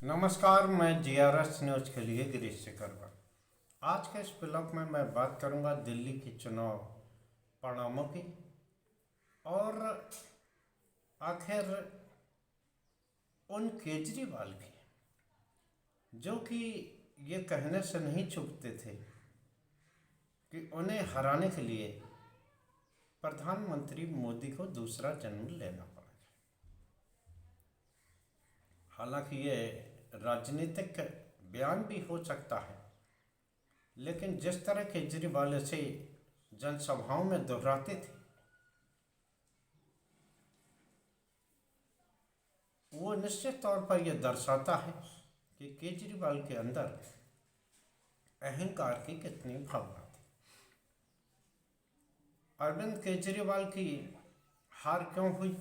नमस्कार, मैं GRS news के लिए गिरीश शेखरवा। आज के इस ब्लॉग में मैं बात करूंगा दिल्ली के चुनाव परिणामों की और आखिर उन केजरीवाल की जो कि ये कहने से नहीं चूकते थे कि उन्हें हराने के लिए प्रधानमंत्री मोदी को दूसरा जन्म लेना पड़ा। हालांकि ये राजनीतिक बयान भी हो सकता है, लेकिन जिस तरह केजरीवाल इसे जनसभाओं में दोहराते थे वो निश्चित तौर पर यह दर्शाता है कि केजरीवाल के अंदर अहंकार की कितनी भावना थी। अरविंद केजरीवाल की हार क्यों हुई,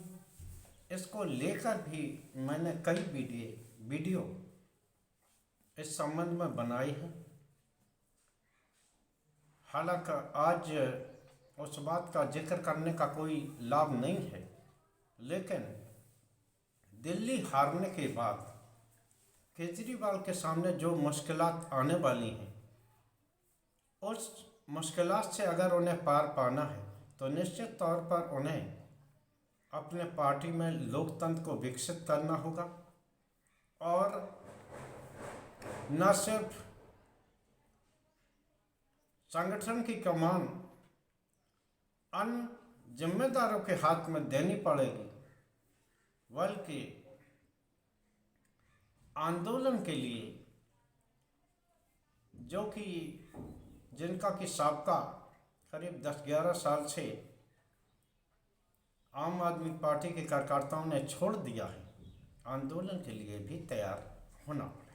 इसको लेकर भी मैंने कई वीडियो इस संबंध में बनाई है। हालांकि आज उस बात का जिक्र करने का कोई लाभ नहीं है, लेकिन दिल्ली हारने के बाद केजरीवाल के सामने जो मुश्किलात आने वाली हैं, उस मुश्किलात से अगर उन्हें पार पाना है तो निश्चित तौर पर उन्हें अपने पार्टी में लोकतंत्र को विकसित करना होगा और न सिर्फ संगठन की कमान अन्य जिम्मेदारों के हाथ में देनी पड़ेगी, बल्कि आंदोलन के लिए जो कि जिनका कि साबका करीब 10-11 साल से आम आदमी पार्टी के कार्यकर्ताओं ने छोड़ दिया है, आंदोलन के लिए भी तैयार होना पड़ेगा।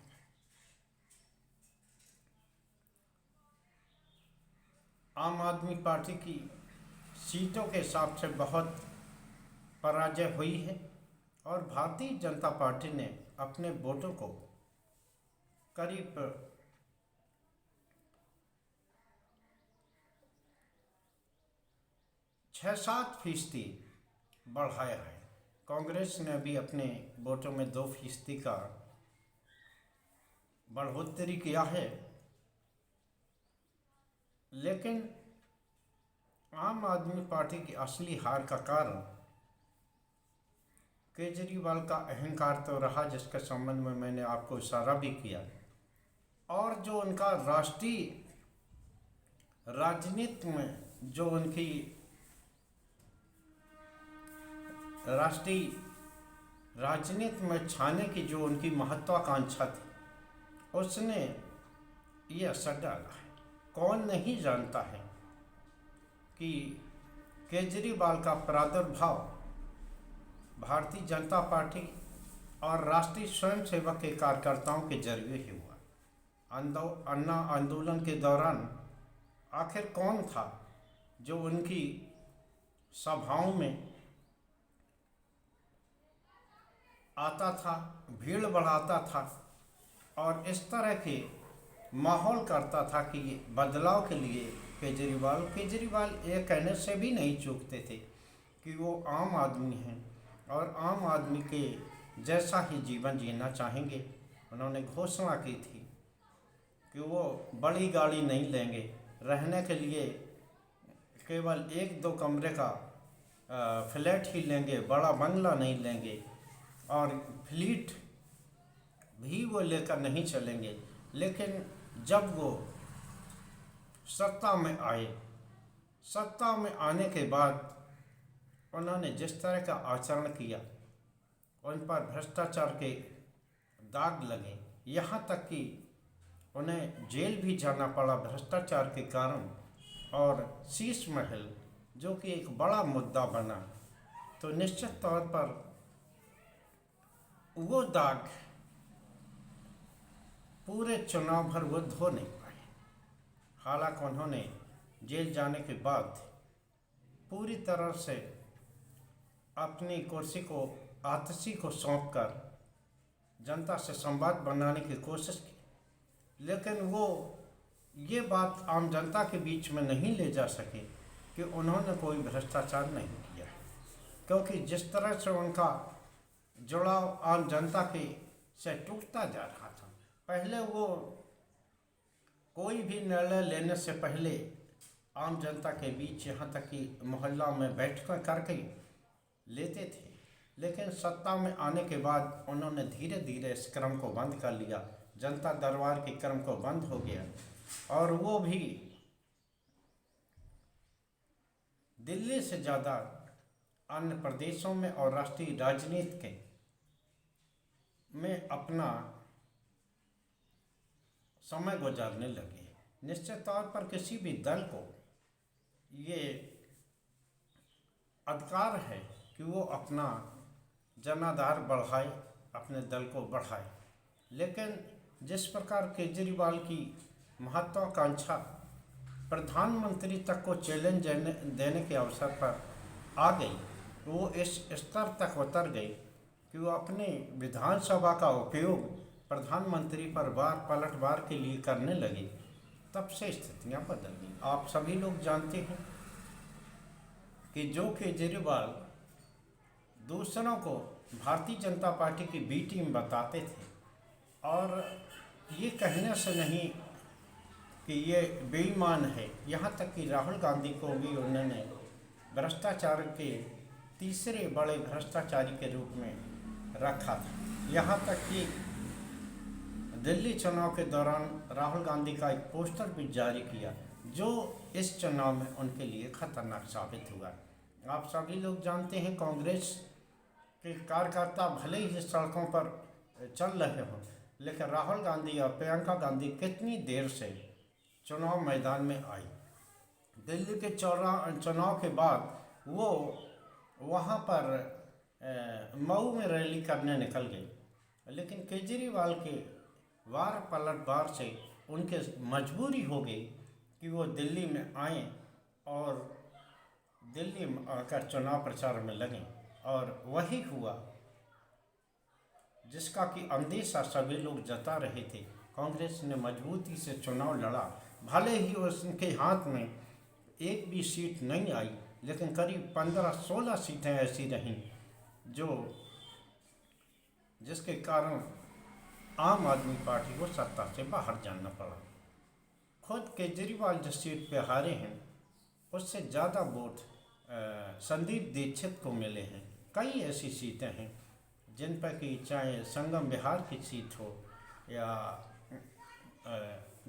आम आदमी पार्टी की सीटों के हिसाब से बहुत पराजय हुई है और भारतीय जनता पार्टी ने अपने वोटों को करीब 6-7% बढ़ाया है। कांग्रेस ने भी अपने वोटों में 2% का बढ़ोतरी किया है, लेकिन आम आदमी पार्टी की असली हार का कारण केजरीवाल का अहंकार तो रहा, जिसके संबंध में मैंने आपको इशारा भी किया, और जो उनका राष्ट्रीय राजनीति में जो उनकी राष्ट्रीय राजनीति में छाने की जो उनकी महत्वाकांक्षा थी, उसने ये असर डाला है। कौन नहीं जानता है कि केजरीवाल का प्रादुर्भाव भारतीय जनता पार्टी और राष्ट्रीय स्वयंसेवक के कार्यकर्ताओं के जरिए ही हुआ। अन्ना आंदोलन के दौरान आखिर कौन था जो उनकी सभाओं में आता था, भीड़ बढ़ाता था और इस तरह के माहौल करता था कि बदलाव के लिए केजरीवाल ये कहने से भी नहीं चूकते थे कि वो आम आदमी हैं और आम आदमी के जैसा ही जीवन जीना चाहेंगे। उन्होंने घोषणा की थी कि वो बड़ी गाड़ी नहीं लेंगे, रहने के लिए केवल 1-2 कमरे का फ्लैट ही लेंगे, बड़ा बंगला नहीं लेंगे और फ्लीट भी वो लेकर नहीं चलेंगे। लेकिन जब वो सत्ता में आए, सत्ता में आने के बाद उन्होंने जिस तरह का आचरण किया, उन पर भ्रष्टाचार के दाग लगे, यहाँ तक कि उन्हें जेल भी जाना पड़ा भ्रष्टाचार के कारण, और शीश महल जो कि एक बड़ा मुद्दा बना, तो निश्चित तौर पर वो दाग पूरे चुनाव भर वो धो नहीं पाए। हालांकि उन्होंने जेल जाने के बाद पूरी तरह से अपनी कुर्सी को आतिशी को सौंपकर जनता से संवाद बनाने की कोशिश की, लेकिन वो ये बात आम जनता के बीच में नहीं ले जा सके कि उन्होंने कोई भ्रष्टाचार नहीं किया, क्योंकि जिस तरह से उनका जुड़ाव आम जनता के से टूटता जा रहा था। पहले वो कोई भी निर्णय लेने से पहले आम जनता के बीच, यहाँ तक कि मोहल्ला में बैठकर करके लेते थे, लेकिन सत्ता में आने के बाद उन्होंने धीरे धीरे इस क्रम को बंद कर लिया। जनता दरबार के क्रम को बंद हो गया और वो भी दिल्ली से ज़्यादा अन्य प्रदेशों में और राष्ट्रीय राजनीति के में अपना समय गुजारने लगे। निश्चित तौर पर किसी भी दल को ये अधिकार है कि वो अपना जनाधार बढ़ाए, अपने दल को बढ़ाए, लेकिन जिस प्रकार केजरीवाल की महत्वाकांक्षा प्रधानमंत्री तक को चैलेंज देने के अवसर पर आ गई, वो इस स्तर तक उतर गई कि वो अपने विधानसभा का उपयोग प्रधानमंत्री पर पलटवार के लिए करने लगे। तब से स्थितियां बदल गई। आप सभी लोग जानते हैं कि जो केजरीवाल दूसरों को भारतीय जनता पार्टी की बी टीम बताते थे, और ये कहने से नहीं कि ये बेईमान है, यहाँ तक कि राहुल गांधी को भी उन्होंने भ्रष्टाचार के तीसरे बड़े भ्रष्टाचारी के रूप में रखा था। यहाँ तक कि दिल्ली चुनाव के दौरान राहुल गांधी का एक पोस्टर भी जारी किया, जो इस चुनाव में उनके लिए खतरनाक साबित हुआ। आप सभी लोग जानते हैं, कांग्रेस के कार्यकर्ता भले ही सड़कों पर चल रहे हों, लेकिन राहुल गांधी और प्रियंका गांधी कितनी देर से चुनाव मैदान में आई। दिल्ली के चुनाव के बाद वो वहाँ पर मऊ में रैली करने निकल गई, लेकिन केजरीवाल के वार पलटवार से उनके मजबूरी हो गई कि वो दिल्ली में आएँ और दिल्ली में आकर चुनाव प्रचार में लगें, और वही हुआ जिसका कि अंदेशा सभी लोग जता रहे थे। कांग्रेस ने मजबूती से चुनाव लड़ा, भले ही उसके हाथ में एक भी सीट नहीं आई, लेकिन करीब 15-16 सीटें ऐसी रहीं जिसके कारण आम आदमी पार्टी को सत्ता से बाहर जाना पड़ा। खुद केजरीवाल जिस सीट पे हारे हैं, उससे ज़्यादा वोट संदीप दीक्षित को मिले हैं। कई ऐसी सीटें हैं जिन पर कि चाहे संगम बिहार की सीट हो या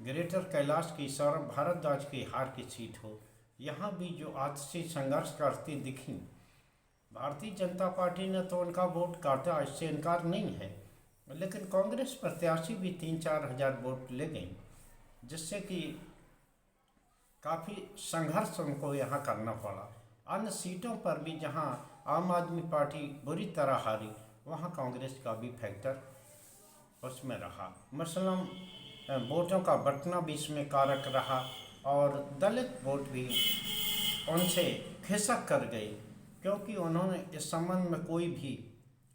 ग्रेटर कैलाश की सौरभ भारद्वाज की हार की सीट हो, यहाँ भी जो आपसी संघर्ष करती दिखी। भारतीय जनता पार्टी ने तो उनका वोट काटा, इससे इनकार नहीं है, लेकिन कांग्रेस प्रत्याशी भी 3-4 हज़ार वोट ले गई, जिससे कि काफ़ी संघर्ष उनको यहाँ करना पड़ा। अन्य सीटों पर भी जहाँ आम आदमी पार्टी बुरी तरह हारी, वहाँ कांग्रेस का भी फैक्टर उसमें रहा। मसलन वोटों का बंटना भी इसमें कारक रहा, और दलित वोट भी उनसे खिसक कर गए, क्योंकि उन्होंने इस संबंध में कोई भी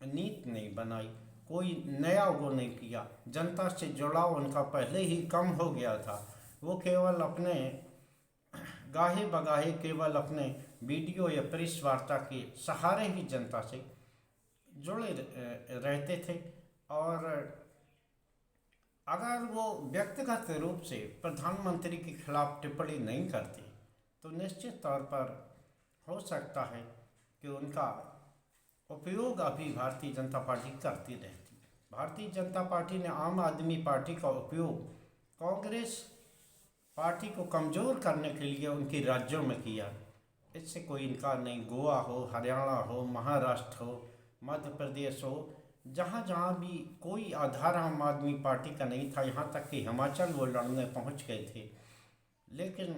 नीति नहीं बनाई, कोई नया वो नहीं किया। जनता से जुड़ाव उनका पहले ही कम हो गया था। वो केवल अपने गाहे बगाहे केवल अपने वीडियो या प्रेस वार्ता के सहारे ही जनता से जुड़े रहते थे, और अगर वो व्यक्तिगत रूप से प्रधानमंत्री के खिलाफ टिप्पणी नहीं करते, तो निश्चित तौर पर हो सकता है कि उनका उपयोग अभी भारतीय जनता पार्टी करती रहती। भारतीय जनता पार्टी ने आम आदमी पार्टी का उपयोग कांग्रेस पार्टी को कमज़ोर करने के लिए उनके राज्यों में किया, इससे कोई इनकार नहीं। गोवा हो, हरियाणा हो, महाराष्ट्र हो, मध्य प्रदेश हो, जहाँ जहाँ भी कोई आधार आम आदमी पार्टी का नहीं था, यहाँ तक कि हिमाचल वो लड़ने पहुँच गए थे, लेकिन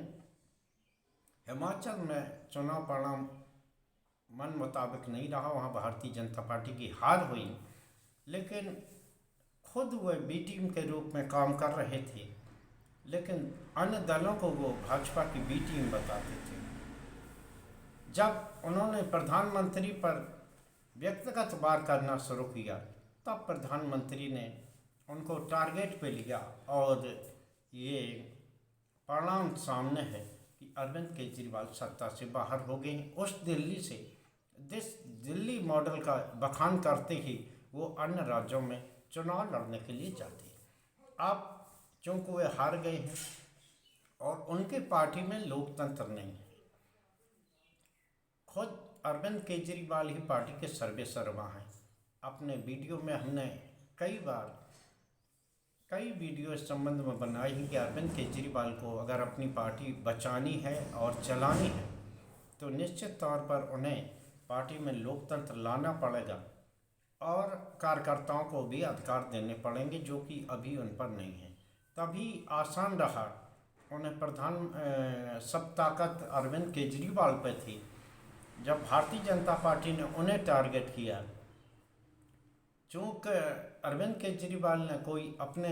हिमाचल में चुनाव परिणाम मन मुताबिक नहीं रहा, वहाँ भारतीय जनता पार्टी की हार हुई। लेकिन खुद वह बी टीम के रूप में काम कर रहे थे, लेकिन अन्य दलों को वो भाजपा की बी टीम बताते थे। जब उन्होंने प्रधानमंत्री पर व्यक्तिगत वार करना शुरू किया, तब प्रधानमंत्री ने उनको टारगेट पे लिया, और ये परिणाम सामने है कि अरविंद केजरीवाल सत्ता से बाहर हो गए। उस दिल्ली से दिल्ली मॉडल का बखान करते ही वो अन्य राज्यों में चुनाव लड़ने के लिए जाते हैं। अब चूँकि वे हार गए हैं और उनके पार्टी में लोकतंत्र नहीं है। खुद अरविंद केजरीवाल ही पार्टी के सर्वेसर्वा हैं। अपने वीडियो में हमने कई वीडियो इस संबंध में बनाई हैं कि अरविंद केजरीवाल को अगर अपनी पार्टी बचानी है और चलानी है तो निश्चित तौर पर उन्हें पार्टी में लोकतंत्र लाना पड़ेगा और कार्यकर्ताओं को भी अधिकार देने पड़ेंगे जो कि अभी उन पर नहीं है। तभी आसान रहा उन्हें सब ताकत अरविंद केजरीवाल पे थी। जब भारतीय जनता पार्टी ने उन्हें टारगेट किया, चूँकि अरविंद केजरीवाल ने कोई अपने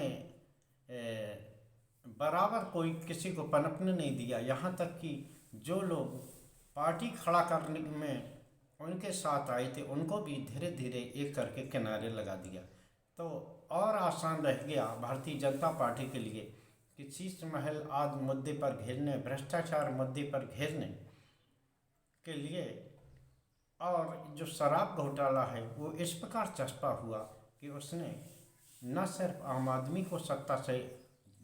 बराबर कोई किसी को पनपने नहीं दिया, यहाँ तक कि जो लोग पार्टी खड़ा करने में उनके साथ आए थे उनको भी धीरे धीरे एक करके किनारे लगा दिया। तो और आसान रह गया भारतीय जनता पार्टी के लिए कि शीश महल आदि मुद्दे पर घेरने, भ्रष्टाचार मुद्दे पर घेरने के लिए। और जो शराब घोटाला है वो इस प्रकार चस्पा हुआ कि उसने न सिर्फ आम आदमी को सत्ता से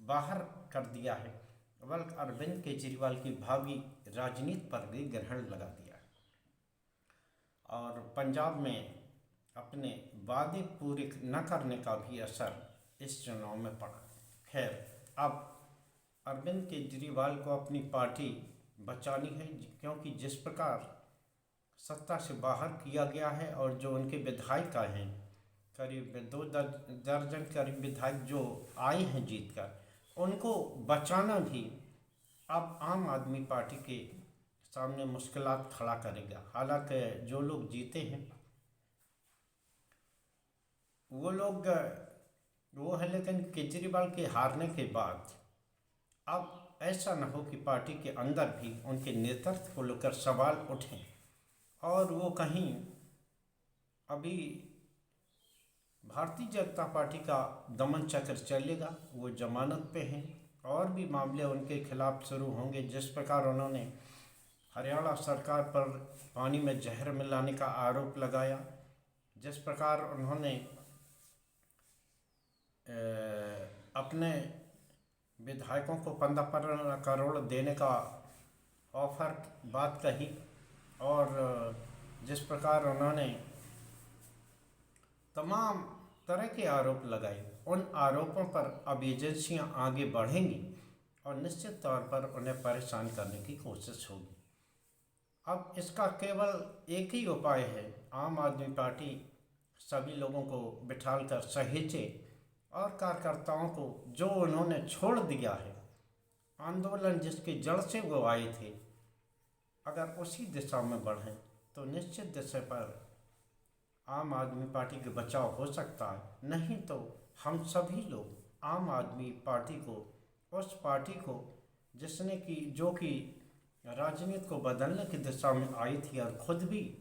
बाहर कर दिया है बल्कि अरविंद केजरीवाल की भावी राजनीति पर भी ग्रहण लगा दिया है। और पंजाब में अपने वादे पूरे न करने का भी असर इस चुनाव में पड़ा। खैर, अब अरविंद केजरीवाल को अपनी पार्टी बचानी है, क्योंकि जिस प्रकार सत्ता से बाहर किया गया है और जो उनके विधायक आए हैं, करीब 2 दर्जन करीब विधायक जो आए हैं जीत कर, उनको बचाना भी अब आम आदमी पार्टी के सामने मुश्किलात खड़ा करेगा। हालांकि जो लोग जीते हैं वो है, लेकिन केजरीवाल के हारने के बाद अब ऐसा न हो कि पार्टी के अंदर भी उनके नेतृत्व को लेकर सवाल उठें और वो कहीं अभी भारतीय जनता पार्टी का दमन चक्र चलेगा। वो जमानत पे हैं और भी मामले उनके खिलाफ शुरू होंगे। जिस प्रकार उन्होंने हरियाणा सरकार पर पानी में जहर मिलाने का आरोप लगाया, जिस प्रकार उन्होंने अपने विधायकों को 15 करोड़ देने का ऑफर बात कही और जिस प्रकार उन्होंने तमाम तरह के आरोप लगाए, उन आरोपों पर अब एजेंसियां आगे बढ़ेंगी और निश्चित तौर पर उन्हें परेशान करने की कोशिश होगी। अब इसका केवल एक ही उपाय है, आम आदमी पार्टी सभी लोगों को बिठालकर सहेजे और कार्यकर्ताओं को जो उन्होंने छोड़ दिया है, आंदोलन जिसके जड़ से वो आए थे, अगर उसी दिशा में बढ़ें तो निश्चित दिशा पर आम आदमी पार्टी के बचाव हो सकता है। नहीं तो हम सभी लोग आम आदमी पार्टी को, उस पार्टी को जो कि राजनीति को बदलने की दिशा में आई थी और खुद भी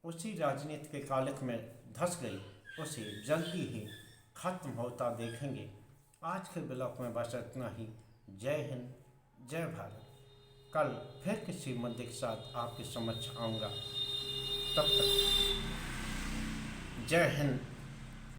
उसी राजनीति के कालिख में धंस गई, उसे जल्दी ही खत्म होता देखेंगे। आज के ब्लॉग में बस इतना ही। जय हिंद, जय भारत। कल फिर किसी मुद्दे के साथ आपके समक्ष आऊँगा। तब तक जय हिंद।